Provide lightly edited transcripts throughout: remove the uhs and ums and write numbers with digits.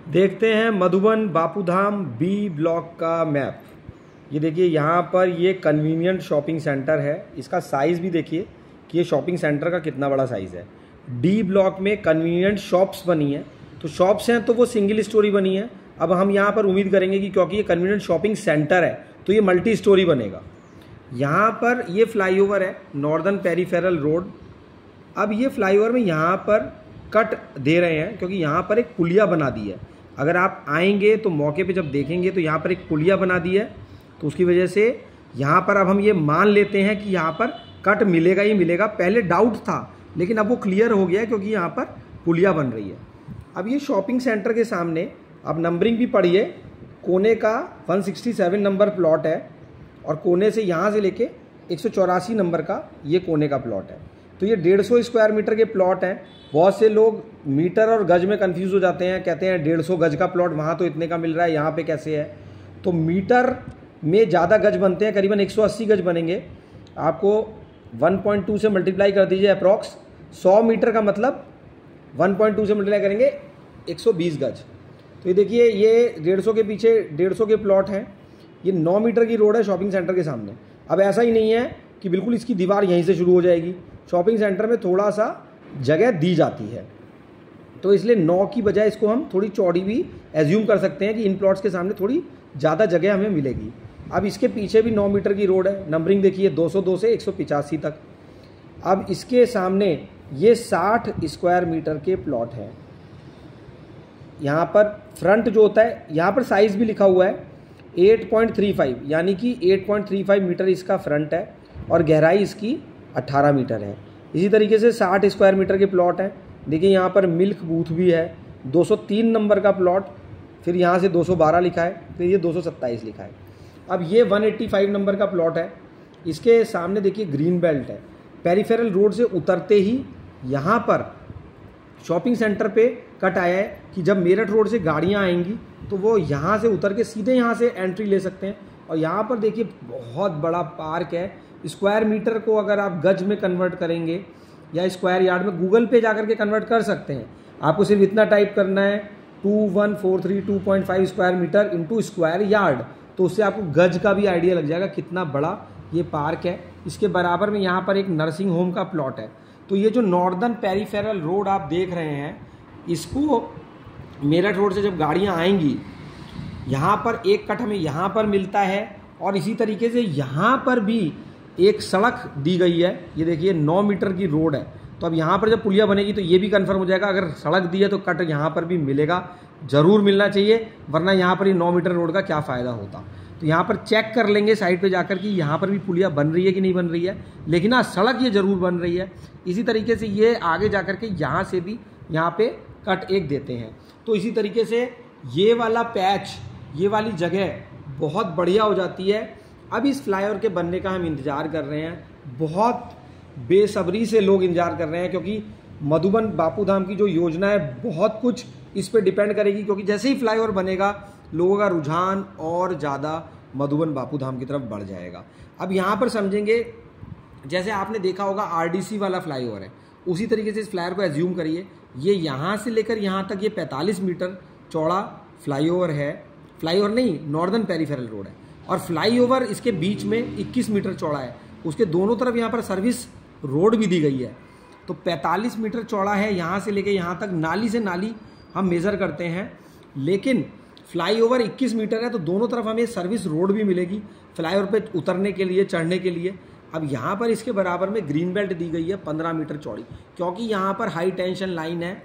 देखते हैं Madhuban Bapudham B block का मैप। ये देखिए यहाँ पर ये कन्वीनियंट शॉपिंग सेंटर है। इसका साइज़ भी देखिए कि ये शॉपिंग सेंटर का कितना बड़ा साइज़ है। डी ब्लॉक में कन्वीनियंट शॉप्स बनी है, तो शॉप्स हैं तो वो सिंगल स्टोरी बनी है। अब हम यहाँ पर उम्मीद करेंगे कि क्योंकि ये कन्वीनियंट शॉपिंग सेंटर है तो ये मल्टी स्टोरी बनेगा। यहाँ पर ये फ्लाईओवर है नॉर्दर्न पेरीफेरल रोड। अब ये फ्लाईओवर में यहाँ पर कट दे रहे हैं क्योंकि यहाँ पर एक पुलिया बना दी है। अगर आप आएंगे तो मौके पे जब देखेंगे तो यहाँ पर एक पुलिया बना दी है, तो उसकी वजह से यहाँ पर अब हम ये मान लेते हैं कि यहाँ पर कट मिलेगा ही मिलेगा। पहले डाउट था लेकिन अब वो क्लियर हो गया है क्योंकि यहाँ पर पुलिया बन रही है। अब ये शॉपिंग सेंटर के सामने अब नंबरिंग भी पढ़िए, कोने का 167 नंबर प्लॉट है और कोने से यहाँ से लेके 184 नंबर का ये कोने का प्लॉट है। तो ये 150 स्क्वायर मीटर के प्लॉट हैं। बहुत से लोग मीटर और गज में कंफ्यूज हो जाते हैं, कहते हैं 150 गज का प्लॉट वहाँ तो इतने का मिल रहा है, यहाँ पे कैसे है। तो मीटर में ज़्यादा गज बनते हैं, करीबन 180 गज बनेंगे। आपको 1.2 से मल्टीप्लाई कर दीजिए अप्रॉक्स। 100 मीटर का मतलब 1.2 से मल्टीप्लाई करेंगे 120 गज। तो ये देखिए ये 150 के पीछे 150 के प्लॉट हैं। ये 9 मीटर की रोड है शॉपिंग सेंटर के सामने। अब ऐसा ही नहीं है कि बिल्कुल इसकी दीवार यहीं से शुरू हो जाएगी। शॉपिंग सेंटर में थोड़ा सा जगह दी जाती है, तो इसलिए 9 की बजाय इसको हम थोड़ी चौड़ी भी एज्यूम कर सकते हैं कि इन प्लॉट्स के सामने थोड़ी ज़्यादा जगह हमें मिलेगी। अब इसके पीछे भी 9 मीटर की रोड है। नंबरिंग देखिए 202 से 185 तक। अब इसके सामने ये 60 स्क्वायर मीटर के प्लॉट हैं। यहाँ पर फ्रंट जो होता है, यहाँ पर साइज़ भी लिखा हुआ है 8.35, यानी कि 8.35 मीटर इसका फ्रंट है और गहराई इसकी 18 मीटर है। इसी तरीके से 60 स्क्वायर मीटर के प्लॉट हैं। देखिए यहाँ पर मिल्क बूथ भी है, 203 नंबर का प्लॉट, फिर यहाँ से 212 लिखा है, फिर ये 227 लिखा है। अब ये 185 नंबर का प्लॉट है। इसके सामने देखिए ग्रीन बेल्ट है। पेरीफेरल रोड से उतरते ही यहाँ पर शॉपिंग सेंटर पे कट आया है कि जब मेरठ रोड से गाड़ियाँ आएंगी तो वो यहाँ से उतर के सीधे यहाँ से एंट्री ले सकते हैं। और यहाँ पर देखिए बहुत बड़ा पार्क है। स्क्वायर मीटर को अगर आप गज में कन्वर्ट करेंगे या स्क्वायर यार्ड में गूगल पे जाकर के कन्वर्ट कर सकते हैं। आपको सिर्फ इतना टाइप करना है 2143.2.5 square metre into square yard, तो उससे आपको गज का भी आइडिया लग जाएगा कितना बड़ा ये पार्क है। इसके बराबर में यहाँ पर एक नर्सिंग होम का प्लॉट है। तो ये जो नॉर्दर्न पेरीफेरल रोड आप देख रहे हैं, इसको मेरठ रोड से जब गाड़ियाँ आएंगी यहाँ पर एक कट हमें यहाँ पर मिलता है और इसी तरीके से यहाँ पर भी एक सड़क दी गई है। ये देखिए 9 मीटर की रोड है। तो अब यहाँ पर जब पुलिया बनेगी तो ये भी कंफर्म हो जाएगा, अगर सड़क दी है तो कट यहाँ पर भी मिलेगा, ज़रूर मिलना चाहिए, वरना यहाँ पर ये 9 मीटर रोड का क्या फ़ायदा होता। तो यहाँ पर चेक कर लेंगे साइड पे जाकर कि यहाँ पर भी पुलिया बन रही है कि नहीं बन रही है, लेकिन हाँ सड़क ये ज़रूर बन रही है। इसी तरीके से ये आगे जाकर के यहाँ से भी यहाँ पे कट एक देते हैं। तो इसी तरीके से ये वाला पैच, ये वाली जगह बहुत बढ़िया हो जाती है। अब इस फ्लाईओवर के बनने का हम इंतज़ार कर रहे हैं, बहुत बेसब्री से लोग इंतज़ार कर रहे हैं, क्योंकि मधुबन बापूधाम की जो योजना है बहुत कुछ इस पर डिपेंड करेगी, क्योंकि जैसे ही फ्लाईओवर बनेगा लोगों का रुझान और ज़्यादा मधुबन बापूधाम की तरफ बढ़ जाएगा। अब यहाँ पर समझेंगे, जैसे आपने देखा होगा आरडीसी वाला फ्लाईओवर है, उसी तरीके से इस फ्लाईओवर को एज्यूम करिए। ये यहाँ से लेकर यहाँ तक ये 45 मीटर चौड़ा फ्लाईओवर है। फ्लाईओवर नहीं, नॉर्दर्न पेरीफेरल रोड है। और फ्लाईओवर इसके बीच में 21 मीटर चौड़ा है। उसके दोनों तरफ यहाँ पर सर्विस रोड भी दी गई है। तो 45 मीटर चौड़ा है। यहाँ से लेके यहाँ तक नाली से नाली हम मेज़र करते हैं, लेकिन फ्लाईओवर 21 मीटर है तो दोनों तरफ हमें सर्विस रोड भी मिलेगी फ्लाईओवर पे उतरने के लिए, चढ़ने के लिए। अब यहाँ पर इसके बराबर में ग्रीन बेल्ट दी गई है 15 मीटर चौड़ी, क्योंकि यहाँ पर हाई टेंशन लाइन है।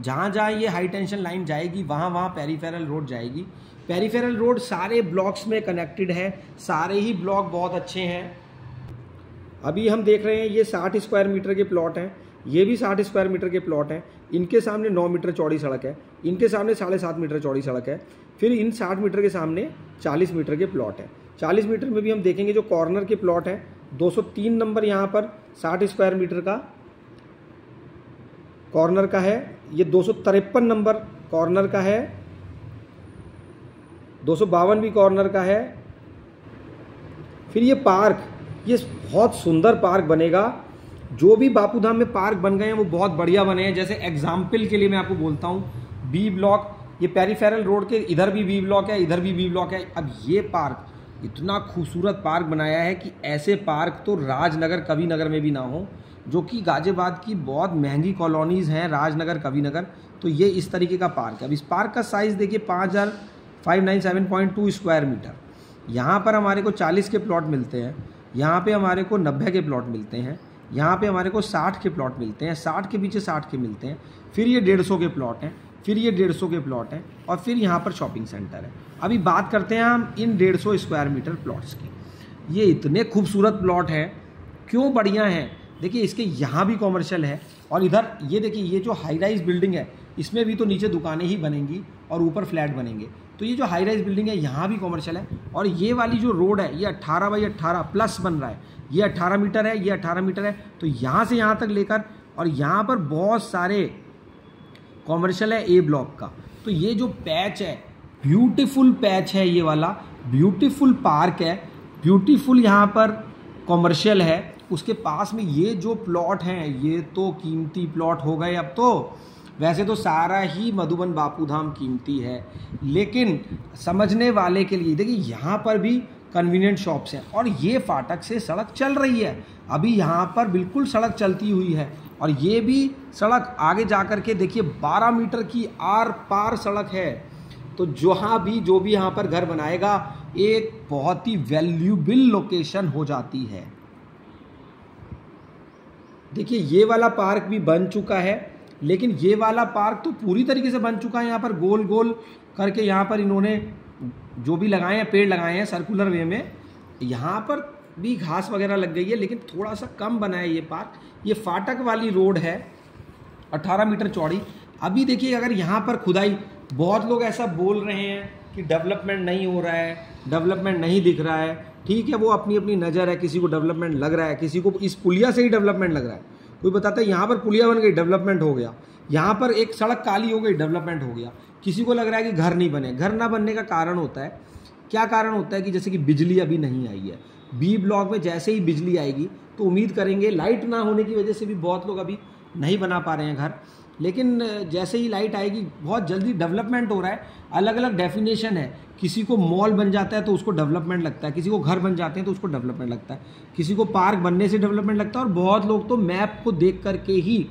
जहाँ जहाँ ये हाई टेंशन लाइन जाएगी वहाँ वहाँ पेरीफेरल रोड जाएगी। पेरीफेरल रोड सारे ब्लॉक्स में कनेक्टेड है, सारे ही ब्लॉक बहुत अच्छे हैं। अभी हम देख रहे हैं ये 60 स्क्वायर मीटर के प्लॉट हैं, ये भी 60 स्क्वायर मीटर के प्लॉट हैं। इनके सामने 9 मीटर चौड़ी सड़क है, इनके सामने 7.5 मीटर चौड़ी सड़क है, फिर इन 60 मीटर के सामने 40 मीटर के प्लॉट है। 40 मीटर में भी हम देखेंगे जो कॉर्नर के प्लॉट हैं, 203 नंबर यहाँ पर 60 स्क्वायर मीटर का कॉर्नर का है। ये 253 नंबर कॉर्नर का है, 252 भी कॉर्नर का है। फिर ये पार्क, ये बहुत सुंदर पार्क बनेगा। जो भी बापूधाम में पार्क बन गए हैं वो बहुत बढ़िया बने हैं। जैसे एग्जाम्पल के लिए मैं आपको बोलता हूँ, बी ब्लॉक ये पेरिफेरल रोड के इधर भी बी ब्लॉक है, इधर भी बी ब्लॉक है। अब ये पार्क इतना खूबसूरत पार्क बनाया है कि ऐसे पार्क तो राजनगर कवि नगर में भी ना हो, जो कि गाजियाबाद की बहुत महंगी कॉलोनीज़ हैं, राजनगर कवि नगर। तो ये इस तरीके का पार्क है। अब इस पार्क का साइज़ देखिए 5597.2 स्क्वायर मीटर। यहाँ पर हमारे को 40 के प्लॉट मिलते हैं, यहाँ पे हमारे को 90 के प्लॉट मिलते हैं, यहाँ पे हमारे को 60 के प्लॉट मिलते हैं, 60 के पीछे 60 के मिलते हैं, फिर ये 150 के प्लॉट हैं, फिर ये 150 के प्लॉट हैं, और फिर यहाँ पर शॉपिंग सेंटर है। अभी बात करते हैं हम इन 150 स्क्वायर मीटर प्लॉट्स की। ये इतने खूबसूरत प्लॉट हैं, क्यों बढ़िया हैं। देखिए इसके यहाँ भी कॉमर्शियल है, और इधर ये देखिए ये जो हाई राइज बिल्डिंग है इसमें भी तो नीचे दुकानें ही बनेंगी और ऊपर फ्लैट बनेंगे। तो ये जो हाई राइज बिल्डिंग है यहाँ भी कॉमर्शियल है। और ये वाली जो रोड है ये 18 बाई 18 प्लस बन रहा है, ये 18 मीटर है, ये 18 मीटर है। तो यहाँ से यहाँ तक लेकर, और यहाँ पर बहुत सारे कॉमर्शियल है ए ब्लॉक का। तो ये जो पैच है ब्यूटीफुल पैच है, ये वाला ब्यूटीफुल पार्क है, ब्यूटीफुल यहाँ पर कॉमर्शियल है। उसके पास में ये जो प्लॉट हैं ये तो कीमती प्लॉट हो गए। अब तो वैसे तो सारा ही मधुबन बापूधाम कीमती है, लेकिन समझने वाले के लिए देखिए यहाँ पर भी कन्वीनियंट शॉप्स हैं, और ये फाटक से सड़क चल रही है। अभी यहाँ पर बिल्कुल सड़क चलती हुई है, और ये भी सड़क आगे जा कर के देखिए 12 मीटर की आर पार सड़क है। तो जो भी यहाँ पर घर बनाएगा एक बहुत ही वैल्यूबल लोकेशन हो जाती है। देखिए ये वाला पार्क भी बन चुका है, लेकिन ये वाला पार्क तो पूरी तरीके से बन चुका है। यहाँ पर गोल गोल करके यहाँ पर इन्होंने जो भी लगाए हैं, पेड़ लगाए हैं सर्कुलर वे में। यहाँ पर भी घास वगैरह लग गई है, लेकिन थोड़ा सा कम बना है ये पार्क। ये फाटक वाली रोड है 18 मीटर चौड़ी। अभी देखिए अगर यहाँ पर खुदाई, बहुत लोग ऐसा बोल रहे हैं कि डेवलपमेंट नहीं हो रहा है, डेवलपमेंट नहीं दिख रहा है। ठीक है, वो अपनी अपनी नज़र है, किसी को डेवलपमेंट लग रहा है, किसी को इस पुलिया से ही डेवलपमेंट लग रहा है। कोई बताता है यहाँ पर पुलिया बन गई डेवलपमेंट हो गया, यहाँ पर एक सड़क काली हो गई डेवलपमेंट हो गया। किसी को लग रहा है कि घर नहीं बने। घर ना बनने का कारण होता है, क्या कारण होता है कि जैसे कि बिजली अभी नहीं आई है। बी ब्लॉक में जैसे ही बिजली आएगी तो उम्मीद करेंगे, लाइट ना होने की वजह से भी बहुत लोग अभी नहीं बना पा रहे हैं घर, लेकिन जैसे ही लाइट आएगी बहुत जल्दी डेवलपमेंट हो रहा है। अलग अलग डेफिनेशन है, किसी को मॉल बन जाता है तो उसको डेवलपमेंट लगता है, किसी को घर बन जाते हैं तो उसको डेवलपमेंट लगता है, किसी को पार्क बनने से डेवलपमेंट लगता है। और बहुत लोग तो मैप को देख करके ही,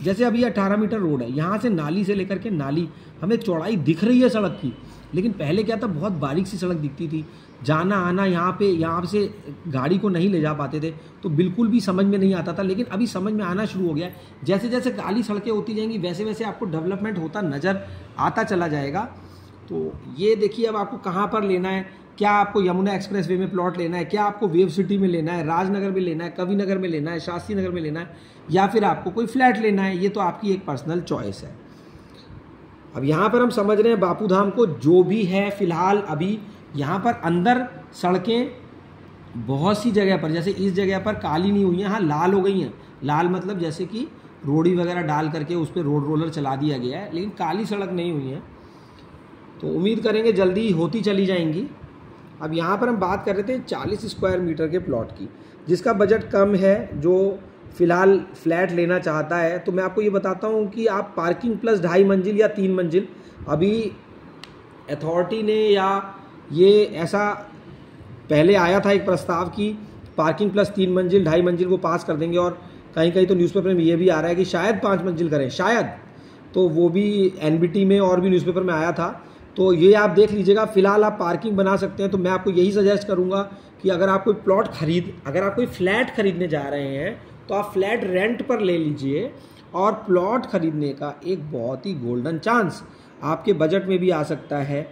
जैसे अभी 18 मीटर रोड है, यहाँ से नाली से लेकर के नाली हमें चौड़ाई दिख रही है सड़क की, लेकिन पहले क्या था, बहुत बारीक सी सड़क दिखती थी, जाना आना यहाँ से गाड़ी को नहीं ले जा पाते थे, तो बिल्कुल भी समझ में नहीं आता था। लेकिन अभी समझ में आना शुरू हो गया है। जैसे जैसे काली सड़कें होती जाएंगी वैसे वैसे आपको डेवलपमेंट होता नज़र आता चला जाएगा। तो ये देखिए अब आपको कहाँ पर लेना है, क्या आपको यमुना एक्सप्रेस वे में प्लॉट लेना है, क्या आपको वेव सिटी में लेना है, राजनगर में लेना है, कवि नगर में लेना है, शास्त्री नगर में लेना है, या फिर आपको कोई फ्लैट लेना है, ये तो आपकी एक पर्सनल चॉइस है। अब यहाँ पर हम समझ रहे हैं बापूधाम को जो भी है फिलहाल। अभी यहाँ पर अंदर सड़कें बहुत सी जगह पर, जैसे इस जगह पर काली नहीं हुई हैं, हाँ लाल हो गई हैं। लाल मतलब जैसे कि रोड़ी वगैरह डाल करके उस पर रोड रोलर चला दिया गया है, लेकिन काली सड़क नहीं हुई है। तो उम्मीद करेंगे जल्दी होती चली जाएंगी। अब यहाँ पर हम बात कर रहे थे 40 स्क्वायर मीटर के प्लॉट की, जिसका बजट कम है, जो फ़िलहाल फ्लैट लेना चाहता है। तो मैं आपको ये बताता हूँ कि आप पार्किंग प्लस 2.5 मंजिल या 3 मंजिल, अभी अथॉरिटी ने या ये ऐसा पहले आया था एक प्रस्ताव कि पार्किंग प्लस 3 मंजिल 2.5 मंजिल वो पास कर देंगे, और कहीं कहीं तो न्यूज़पेपर में ये भी आ रहा है कि शायद 5 मंजिल करें, शायद। तो वो भी एनबीटी में और भी न्यूज़पेपर में आया था। तो ये आप देख लीजिएगा। फ़िलहाल आप पार्किंग बना सकते हैं। तो मैं आपको यही सजेस्ट करूँगा कि अगर आप कोई फ्लैट खरीदने जा रहे हैं तो आप फ्लैट रेंट पर ले लीजिए, और प्लॉट खरीदने का एक बहुत ही गोल्डन चांस आपके बजट में भी आ सकता है।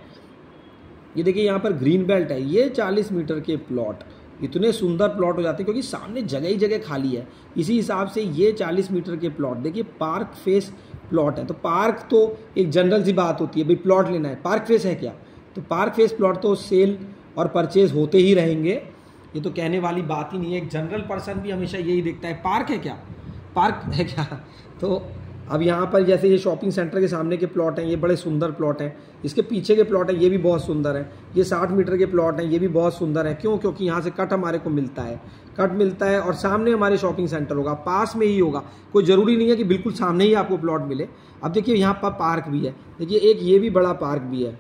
ये देखिए यहाँ पर ग्रीन बेल्ट है, ये 40 मीटर के प्लॉट इतने सुंदर प्लॉट हो जाते हैं क्योंकि सामने जगह ही जगह खाली है। इसी हिसाब से ये 40 मीटर के प्लॉट देखिए पार्क फेस प्लॉट है। तो पार्क तो एक जनरल सी बात होती है, भाई प्लॉट लेना है, पार्क फेस है क्या, तो पार्क फेस प्लॉट तो सेल और परचेज होते ही रहेंगे, ये तो कहने वाली बात ही नहीं है। एक जनरल पर्सन भी हमेशा यही देखता है, पार्क है क्या, पार्क है क्या। तो अब यहाँ पर जैसे ये शॉपिंग सेंटर के सामने के प्लॉट हैं, ये बड़े सुंदर प्लॉट हैं। इसके पीछे के प्लॉट हैं, ये भी बहुत सुंदर हैं। ये 60 मीटर के प्लॉट हैं, ये भी बहुत सुंदर हैं। क्यों? क्योंकि यहाँ से कट हमारे को मिलता है। कट मिलता है और सामने हमारे शॉपिंग सेंटर होगा, पास में ही होगा, कोई ज़रूरी नहीं है कि बिल्कुल सामने ही आपको प्लॉट मिले। अब देखिए यहाँ पर पार्क भी है, देखिए एक ये भी बड़ा पार्क भी है।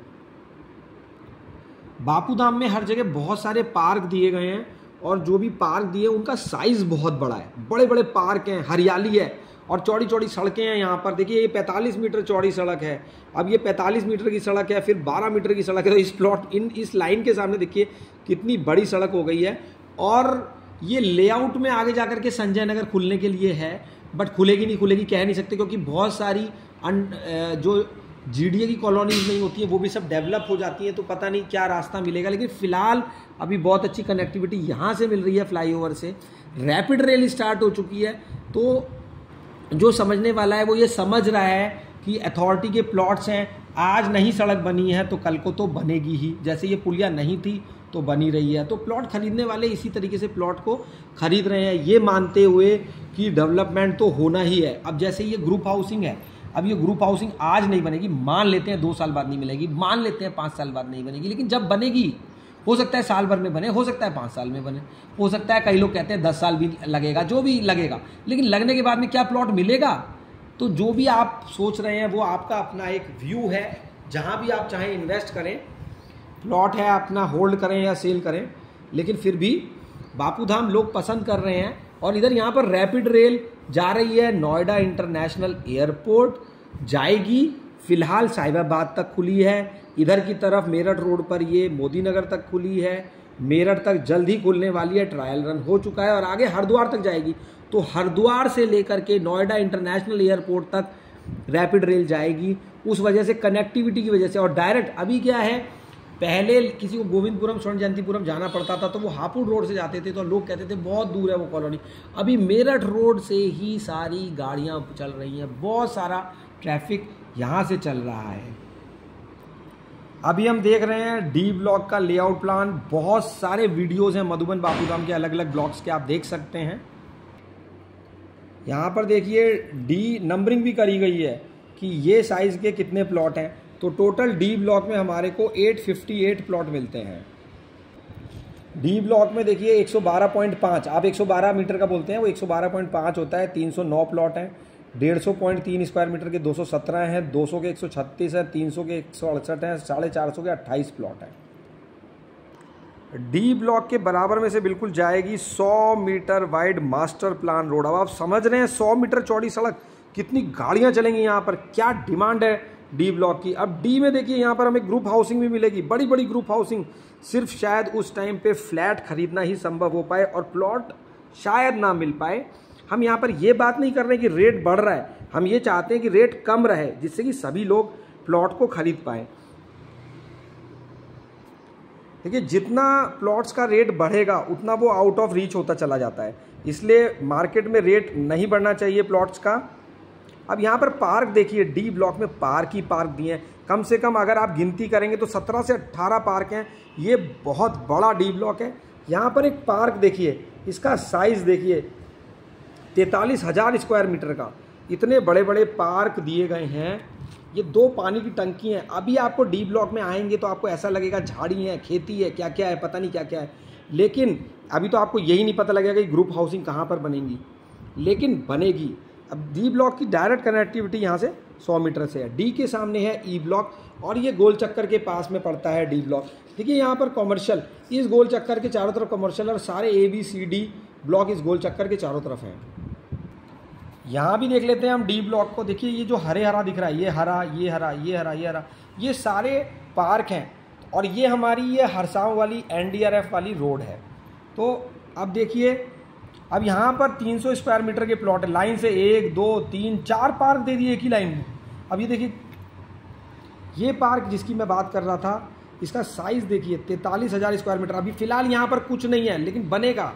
बापूधाम में हर जगह बहुत सारे पार्क दिए गए हैं और जो भी पार्क दिए उनका साइज़ बहुत बड़ा है, बड़े बड़े पार्क हैं, हरियाली है और चौड़ी चौड़ी सड़कें हैं। यहाँ पर देखिए ये 45 मीटर चौड़ी सड़क है, अब ये 45 मीटर की सड़क है, फिर 12 मीटर की सड़क है। तो इस प्लॉट इस लाइन के सामने देखिए कितनी बड़ी सड़क हो गई है। और ये लेआउट में आगे जाकर के संजय नगर खुलने के लिए है, बट खुलेगी नहीं खुलेगी कह नहीं सकते, क्योंकि बहुत सारी जो जीडीए की कॉलोनीज नहीं होती है वो भी सब डेवलप हो जाती हैं, तो पता नहीं क्या रास्ता मिलेगा। लेकिन फिलहाल अभी बहुत अच्छी कनेक्टिविटी यहाँ से मिल रही है, फ्लाईओवर से रैपिड रेल स्टार्ट हो चुकी है। तो जो समझने वाला है वो ये समझ रहा है कि अथॉरिटी के प्लॉट्स हैं, आज नहीं सड़क बनी है तो कल को तो बनेगी ही, जैसे ये पुलिया नहीं थी तो बनी रही है। तो प्लॉट खरीदने वाले इसी तरीके से प्लॉट को खरीद रहे हैं, ये मानते हुए कि डेवलपमेंट तो होना ही है। अब जैसे ये ग्रुप हाउसिंग है, अब ये ग्रुप हाउसिंग आज नहीं बनेगी, मान लेते हैं 2 साल बाद नहीं मिलेगी, मान लेते हैं 5 साल बाद नहीं बनेगी, लेकिन जब बनेगी हो सकता है साल भर में बने, हो सकता है 5 साल में बने, हो सकता है कई लोग कहते हैं 10 साल भी लगेगा, जो भी लगेगा, लेकिन लगने के बाद में क्या प्लॉट मिलेगा। तो जो भी आप सोच रहे हैं वो आपका अपना एक व्यू है, जहाँ भी आप चाहें इन्वेस्ट करें, प्लॉट है अपना होल्ड करें या सेल करें, लेकिन फिर भी बापूधाम लोग पसंद कर रहे हैं। और इधर यहाँ पर रैपिड रेल जा रही है, नोएडा इंटरनेशनल एयरपोर्ट जाएगी, फिलहाल साहिबाबाद तक खुली है, इधर की तरफ मेरठ रोड पर ये मोदी नगर तक खुली है, मेरठ तक जल्द ही खुलने वाली है, ट्रायल रन हो चुका है और आगे हरिद्वार तक जाएगी। तो हरिद्वार से लेकर के नोएडा इंटरनेशनल एयरपोर्ट तक रैपिड रेल जाएगी, उस वजह से कनेक्टिविटी की वजह से। और डायरेक्ट अभी क्या है, पहले किसी को गोविंदपुरम स्वर्ण जयंतीपुरम जाना पड़ता था तो वो हापुड़ रोड से जाते थे, तो लोग कहते थे बहुत दूर है वो कॉलोनी। अभी मेरठ रोड से ही सारी गाड़ियां चल रही हैं, बहुत सारा ट्रैफिक यहाँ से चल रहा है। अभी हम देख रहे हैं डी ब्लॉक का लेआउट प्लान, बहुत सारे वीडियोस हैं मधुबन बापूधाम के अलग अलग ब्लॉक्स के, आप देख सकते हैं। यहाँ पर देखिए डी नंबरिंग भी करी गई है कि ये साइज़ के कितने प्लॉट हैं। तो टोटल डी ब्लॉक में हमारे को 858 प्लॉट मिलते हैं। डी ब्लॉक में देखिए 112.5, आप 112 मीटर का बोलते हैं, वो 112.5 होता है, 309 प्लॉट हैं। 150.3 स्क्वायर मीटर के 217 हैं, 200 के 136 हैं, 300 के 168 हैं, 450 के 28 प्लॉट हैं। डी ब्लॉक के बराबर में से बिल्कुल जाएगी 100 metre wide master plan road. अब आप समझ रहे हैं 100 मीटर चौड़ी सड़क, कितनी गाड़ियां चलेंगी यहाँ पर, क्या डिमांड है डी ब्लॉक की। अब डी में देखिए यहाँ पर हमें ग्रुप हाउसिंग भी मिलेगी, बड़ी बड़ी ग्रुप हाउसिंग। सिर्फ शायद उस टाइम पे फ्लैट खरीदना ही संभव हो पाए और प्लॉट शायद ना मिल पाए। हम यहाँ पर ये बात नहीं कर रहे कि रेट बढ़ रहा है, हम ये चाहते हैं कि रेट कम रहे, जिससे कि सभी लोग प्लॉट को खरीद पाए। देखिए जितना प्लॉट्स का रेट बढ़ेगा उतना वो आउट ऑफ रीच होता चला जाता है, इसलिए मार्केट में रेट नहीं बढ़ना चाहिए प्लॉट्स का। अब यहाँ पर पार्क देखिए, डी ब्लॉक में पार्क ही पार्क दिए हैं, कम से कम अगर आप गिनती करेंगे तो 17 से 18 पार्क हैं। ये बहुत बड़ा डी ब्लॉक है। यहाँ पर एक पार्क देखिए, इसका साइज़ देखिए 43,000 स्क्वायर मीटर का, इतने बड़े बड़े पार्क दिए गए हैं। ये 2 पानी की टंकी हैं। अभी आपको डी ब्लॉक में आएंगे तो आपको ऐसा लगेगा झाड़ी है, खेती है, क्या क्या है, पता नहीं क्या क्या है, लेकिन अभी तो आपको यही नहीं पता लगेगा कि ग्रुप हाउसिंग कहाँ पर बनेगी, लेकिन बनेगी। अब डी ब्लॉक की डायरेक्ट कनेक्टिविटी यहाँ से 100 मीटर से है। डी के सामने है ई ब्लॉक और ये गोल चक्कर के पास में पड़ता है डी ब्लॉक। देखिए यहाँ पर कॉमर्शियल, इस गोल चक्कर के चारों तरफ कॉमर्शियल और सारे ABCD ब्लॉक इस गोल चक्कर के चारों तरफ हैं। यहाँ भी देख लेते हैं हम डी ब्लॉक को। देखिए ये जो हरे हरा दिख रहा है, ये हरा, ये हरा, ये हरा, ये हरा, ये सारे पार्क हैं और ये हमारी ये हरसाव वाली NDRF वाली रोड है। तो अब देखिए, अब यहाँ पर 300 स्क्वायर मीटर के प्लॉट है, लाइन से 1 2 3 4 पार्क दे दिए एक ही लाइन में। अब ये देखिए, ये पार्क जिसकी मैं बात कर रहा था, इसका साइज़ देखिए 43,000 स्क्वायर मीटर। अभी फ़िलहाल यहाँ पर कुछ नहीं है, लेकिन बनेगा,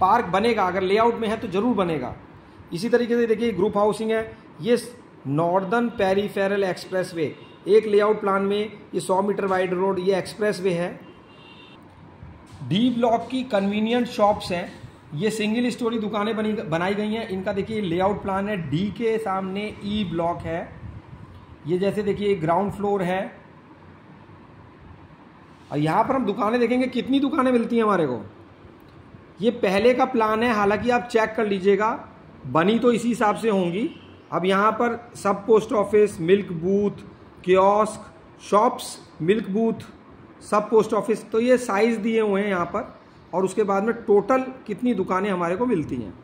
पार्क बनेगा, अगर लेआउट में है तो ज़रूर बनेगा। इसी तरीके से देखिए ग्रुप हाउसिंग है, ये नॉर्दर्न पेरीफेरल एक्सप्रेस वे, एक लेआउट प्लान में ये 100 मीटर वाइड रोड, ये एक्सप्रेस वे है। डी ब्लॉक की कन्वीनियंट शॉप्स हैं, ये सिंगल स्टोरी दुकानें बनाई गई हैं। इनका देखिए लेआउट प्लान है। डी के सामने ई ब्लॉक है, ये जैसे देखिए ग्राउंड फ्लोर है और यहाँ पर हम दुकानें देखेंगे, कितनी दुकानें मिलती हैं हमारे को। ये पहले का प्लान है, हालांकि आप चेक कर लीजिएगा, बनी तो इसी हिसाब से होंगी। अब यहाँ पर सब post office, milk booth, kiosk, shops, milk booth, सब पोस्ट ऑफिस, तो ये साइज़ दिए हुए हैं यहाँ पर। और उसके बाद में टोटल कितनी दुकानें हमारे को मिलती हैं।